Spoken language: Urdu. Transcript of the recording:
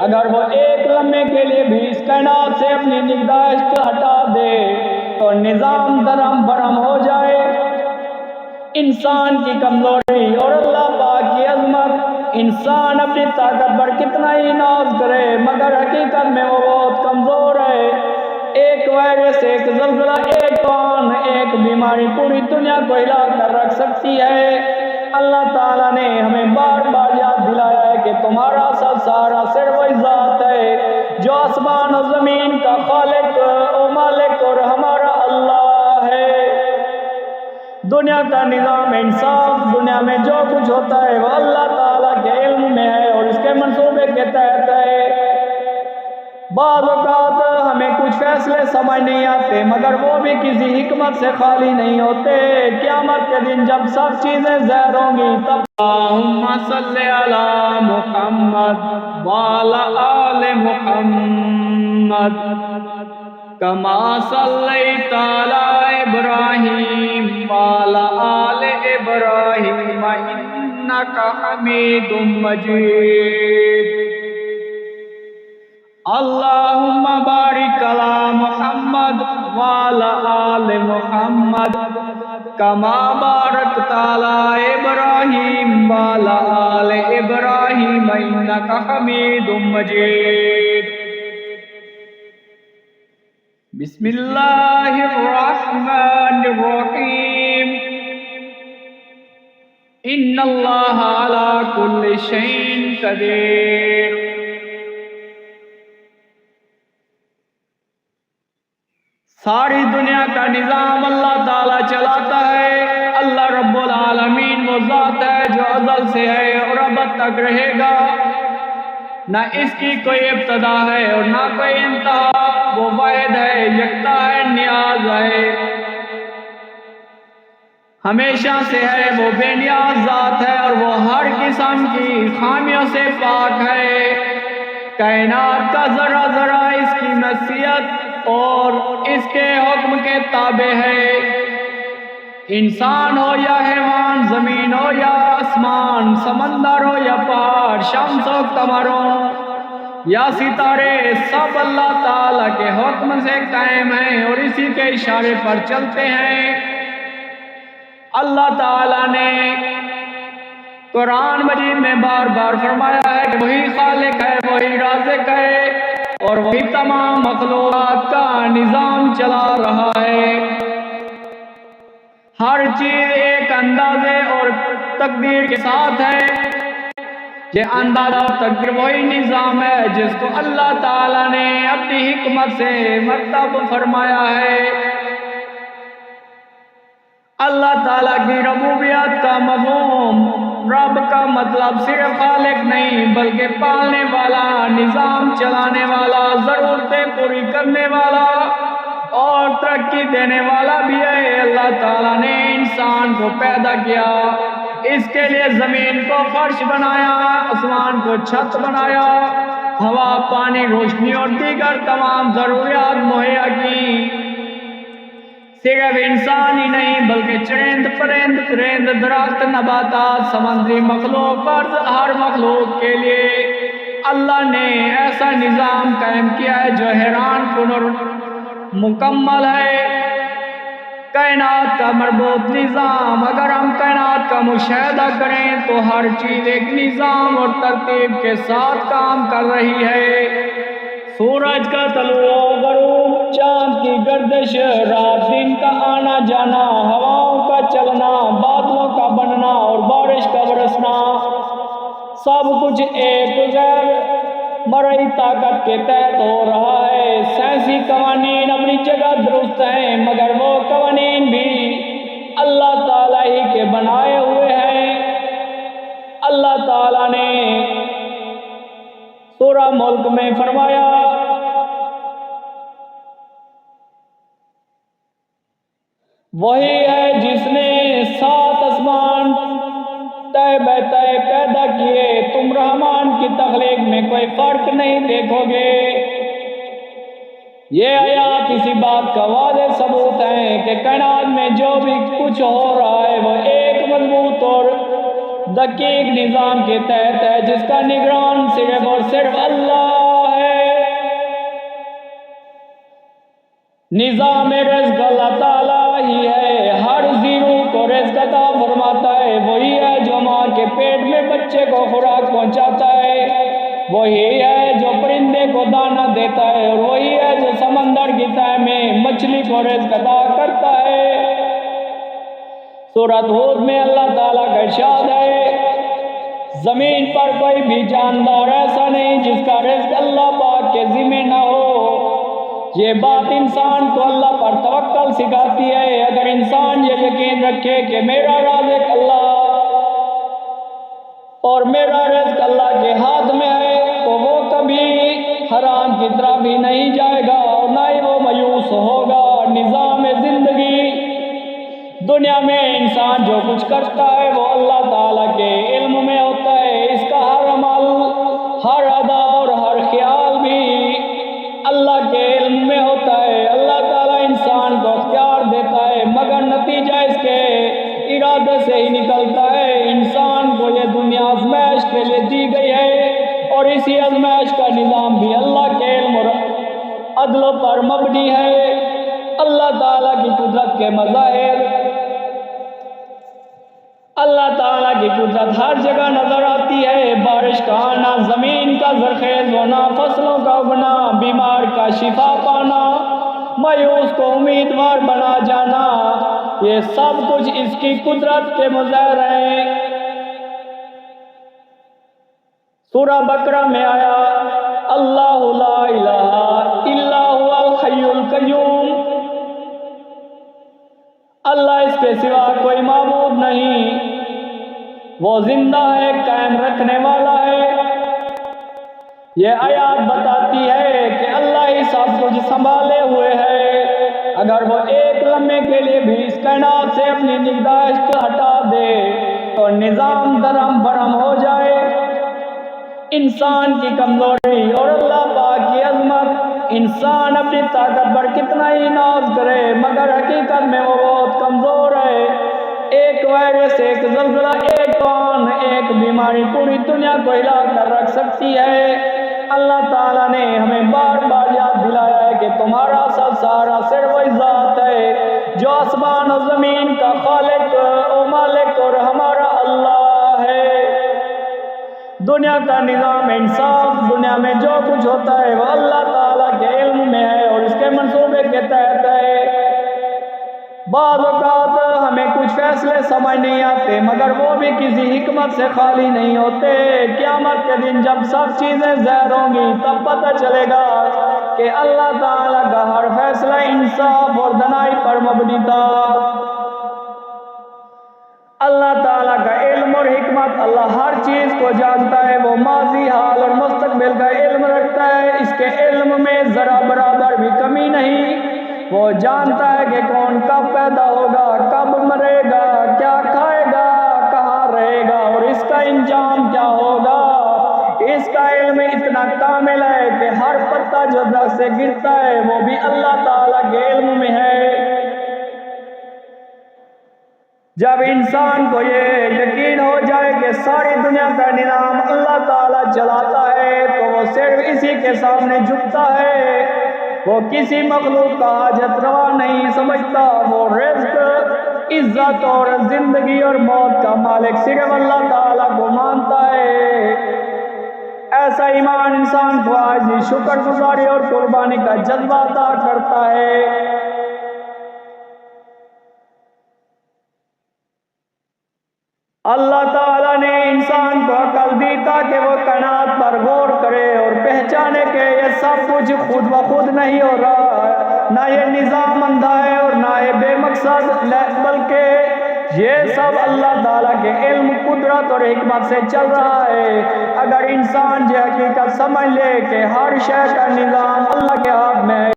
اگر وہ ایک لمحے کے لیے بھی اس کائنات سے اپنی نگہداشت ہٹا دے تو نظام درم برہم ہو جائے۔ انسان کی کمزوری اور اللہ پاک کی عظمت، انسان اپنی طاقت پر کتنا ہی ناز کرے مگر حقیقت میں وہ بہت کمزور ہے۔ ایک وائرس، ایک زلزلہ، ایک طوفان، ایک بیماری پوری دنیا کو ہلا کر رکھ سکتی ہے۔ اللہ تعالیٰ نے ہمیں بار بار یاد دلایا ہے کہ تمہارا اصل سہارا صرف وہی ذات ہے جو آسمان و زمین کا خالق و مالک اور ہمارا اللہ ہے۔ دنیا کا نظام انصاف، دنیا میں جو کچھ ہوتا ہے وہ اللہ تعالیٰ کے علم میں ہے اور اس کے منصوبے کے تحت ہے۔ بعض اوقات ہمیں کچھ فیصلے سمجھ نہیں آتے مگر وہ بھی کسی حکمت سے خالی نہیں ہوتے۔ قیامت کے دن جب سب چیزیں ظاہر ہوں گی تب اللہم صلی علی محمد وعلی آل محمد کما صلیت علی ابراہیم وعلی آل ابراہیم انک حمید مجید۔ اللہم بارک علی محمد وعلی آل محمد کما بارکت علی ابراہیم وعلی آل ابراہیم انک حمید مجید۔ بسم اللہ الرحمن الرحیم۔ ان اللہ علی کل شیء قدیر۔ ساری دنیا کا نظام اللہ تعالیٰ چلاتا ہے۔ اللہ رب العالمین وہ ذات ہے جو ازل سے ہے اور ابد تک رہے گا، نہ اس کی کوئی ابتدا ہے اور نہ کوئی انتہا۔ وہ واحد ہے، یکتا ہے، نیاز ہے، ہمیشہ سے ہے۔ وہ بے نیاز ذات ہے اور وہ ہر قسم کی خامیوں سے پاک ہے۔ کائنات کا ذرہ ذرہ اس کی مشیت اور اس کے حکم کے تابع ہے۔ انسان ہو یا حیوان، زمین ہو یا آسمان، سمندر ہو یا پہاڑ، شمس و قمر ہو یا ستارے، سب اللہ تعالیٰ کے حکم سے قائم ہیں اور اسی کے اشارے پر چلتے ہیں۔ اللہ تعالیٰ نے قرآن مجید میں بار بار فرمایا ہے کہ وہی خالق ہے، وہی رازق ہے اور وہی تمام مخلوقات کا نظام چلا رہا ہے۔ ہر چیز ایک اندازے اور تقدیر کے ساتھ ہے۔ یہ اندازہ اور تقدیر وہی نظام ہے جس کو اللہ تعالیٰ نے اپنی حکمت سے مرتب فرمایا ہے۔ اللہ تعالیٰ کی ربوبیت کا مفہوم، رب کا مطلب صرف خالق نہیں بلکہ پالنے والا، نظام چلانے والا، ضرورتیں پوری کرنے والا اور ترقی دینے والا بھی ہے۔ اللہ تعالیٰ نے انسان کو پیدا کیا، اس کے لیے زمین کو فرش بنایا، آسمان کو چھت بنایا، ہوا، پانی، روشنی اور دیگر تمام ضروریات مہیا کی۔ صرف انسان ہی نہیں بلکہ چرند، پرند، درند، درخت، نباتات، سمندری مخلوق، ہر مخلوق کے لیے اللہ نے ایسا نظام قائم کیا ہے جو حیران کن اور مکمل ہے۔ کائنات کا مربوط نظام، اگر ہم کائنات کا مشاہدہ کریں تو ہر چیز ایک نظام اور ترتیب کے ساتھ کام کر رہی ہے۔ سورج کا طلوع و غروب، چاند کی گردش، رات دن کا آنا جانا، ہواؤں کا چلنا، بادلوں کا بننا اور بارش کا برسنا، سب کچھ ایک غیر مرئی طاقت کے تحت ہو رہا ہے۔ سائنسی قوانین اپنی جگہ درست ہیں مگر وہ قوانین بھی اللہ تعالیٰ ہی کے بنائے ہوئے ہیں۔ اللہ تعالیٰ نے سورہ ملک میں فرمایا، وہی ہے جس نے 7 آسمان تہ بہ تہ پیدا کیے، تم رحمان کی تخلیق میں کوئی فرق نہیں دیکھو گے۔ یہ آیات اسی بات کا واضح ثبوت ہے کہ کائنات میں جو بھی کچھ ہو رہا ہے وہ ایک مضبوط اور دقیق نظام کے تحت ہے جس کا نگران صرف اور صرف اللہ نظام رزق اللہ تعالیٰ ہی ہے، ہر زیرو کو رزق عطا فرماتا ہے، وہی ہے جو ماں کے پیٹ میں بچے کو خوراک پہنچاتا ہے، وہی ہے جو پرندے کو دانہ دیتا ہے، اور وہی ہے جو سمندر کی تہہ میں مچھلی کو رزق عطا کرتا ہے۔ سورۃ ہود میں اللہ تعالیٰ کا ارشاد ہے، زمین پر کوئی بھی جاندار ایسا نہیں جس کا رزق اللہ پاک کے ذمہ نہ ہو۔ یہ بات انسان کو اللہ پر توکل سکھاتی ہے۔ اگر انسان یہ یقین رکھے کہ میرا رازق اللہ اور میرا رزق اللہ کے ہاتھ میں ہے، تو وہ کبھی حرام کی طرف بھی نہیں جائے گا اور نہ ہی وہ مایوس ہوگا۔ نظام زندگی دنیا میں انسان جو کچھ کرتا ہے وہ اللہ تعالیٰ کے علم میں ہوتا ہے، اس کا ہر عمل، ہر ادا اور ہر خیال بھی اللہ کے علم میں ہوتا ہے۔ اللہ تعالیٰ انسان کو اختیار دیتا ہے مگر نتیجہ اس کے ارادے سے ہی نکلتا ہے۔ انسان کو یہ دنیا آزمائش کے لیے دی گئی ہے، اور اسی آزمائش کا نظام بھی اللہ کے علم اور عدل پر مبنی ہے۔ اللہ تعالیٰ کی قدرت کے مظاہر، اللہ تعالیٰ کی قدرت ہر جگہ نظر آتی ہے۔ بارش کا آنا، زمین کا زرخیز ہونا، فصلوں کا اگنا، بیمار کا شفا پانا، مایوس کو امیدوار بنا جانا، یہ سب کچھ اس کی قدرت کے مظاہر ہیں۔ سورہ بقرہ میں آیا، اللہ لا الہ الا هو الحی القیوم، اللہ اس کے سوا کوئی معبود نہیں، وہ زندہ ہے، قائم رکھنے والا ہے۔ یہ آیات بتاتی ہے کہ اللہ ہی سب کچھ سنبھالے ہوئے ہے۔ اگر وہ ایک لمحے کے لیے بھی اس کائنات سے اپنی نگہداشت ہٹا دے تو نظام درہم برہم ہو جائے۔ انسان کی کمزوری اور اللہ پاک کی عظمت، انسان اپنی طاقت پر کتنا ہی ناز کرے مگر حقیقت میں وہ بہت کمزور ہے۔ ایک وائرس، ایک زلزلہ، ایک طوفان، ایک بیماری پوری دنیا کو ہلا کر رکھ سکتی ہے۔ اللہ تعالیٰ نے ہمیں بار بار یاد دلایا ہے کہ تمہارا سب سہارا صرف وہی ذات ہے جو آسمان اور زمین کا خالق و مالک اور ہمارا اللہ ہے۔ دنیا کا نظام انصاف، دنیا میں جو کچھ ہوتا ہے وہ اللہ تعالیٰ کے علم میں ہے اور اس کے منصوبے کے تحت ہے۔ بعض اوقات ہمیں کچھ فیصلے سمجھ نہیں آتے مگر وہ بھی کسی حکمت سے خالی نہیں ہوتے۔ قیامت کے دن جب سب چیزیں ظاہر ہوں گی تب پتہ چلے گا کہ اللہ تعالیٰ کا ہر فیصلہ انصاف اور دانائی پر مبنی تھا۔ اللہ تعالیٰ کا علم اور حکمت، اللہ ہر چیز کو جانتا ہے، وہ ماضی، حال اور مستقبل کا علم رکھتا ہے، اس کے علم میں ذرا برابر بھی کمی نہیں۔ وہ جانتا ہے کہ کون کب پیدا ہوگا، کب مرے گا، کیا کھائے گا، کہاں رہے گا اور اس کا انجام کیا ہوگا۔ اس کا علم اتنا کامل ہے کہ ہر پتا جو درخت سے گرتا ہے وہ بھی اللہ تعالیٰ کے علم میں ہے۔ جب انسان کو یہ یقین ہو جائے کہ ساری دنیا کا نظام اللہ تعالیٰ چلاتا ہے تو وہ صرف اسی کے سامنے جھکتا ہے، وہ کسی مخلوق کا حاجت روا نہیں سمجھتا، وہ رزق، عزت اور زندگی اور موت کا مالک صرف اللہ تعالیٰ کو مانتا ہے۔ ایسا ایمان انسان کو عاجزی، شکر گزاری اور قربانی کا جذبہ عطا کرتا ہے۔ اللہ تعالیٰ نے انسان کو عقل دی تاکہ وہ کائنات پر غور کرے اور پہچانے کہ یہ سب کچھ خود بخود نہیں ہو رہا، نہ یہ نظام اندھا ہے اور نہ یہ بے مقصد، بلکہ یہ سب اللہ تعالیٰ کے علم، قدرت اور حکمت سے چل رہا ہے۔ اگر انسان یہ حقیقت سمجھ لے کہ ہر شے کا نظام اللہ کے ہاتھ میں ہے